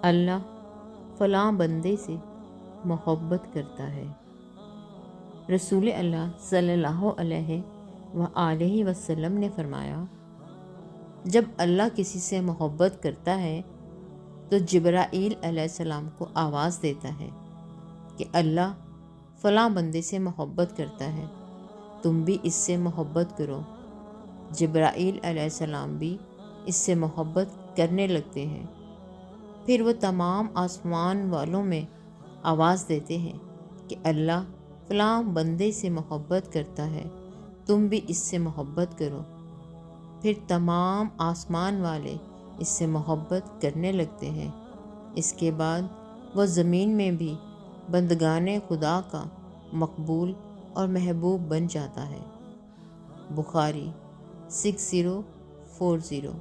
अल्लाह फ़लाँ बंदे से मोहब्बत करता है। रसूल अल्लाह सल्लल्लाहु अलैहि वसल्लम ने फरमाया, जब अल्लाह किसी से मोहब्बत करता है तो जिब्राईल अलैहिस्सलाम को आवाज़ देता है कि अल्लाह फ़लाँ बंदे से मोहब्बत करता है, तुम भी इससे मोहब्बत करो। जिब्राईल अलैहिस्सलाम भी इससे मोहब्बत करने लगते हैं। फिर वो तमाम आसमान वालों में आवाज़ देते हैं कि अल्लाह फ़लाँ बंदे से मोहब्बत करता है, तुम भी इससे मोहब्बत करो। फिर तमाम आसमान वाले इससे मोहब्बत करने लगते हैं। इसके बाद वह ज़मीन में भी बंदगाने खुदा का मकबूल और महबूब बन जाता है। बुखारी 6040।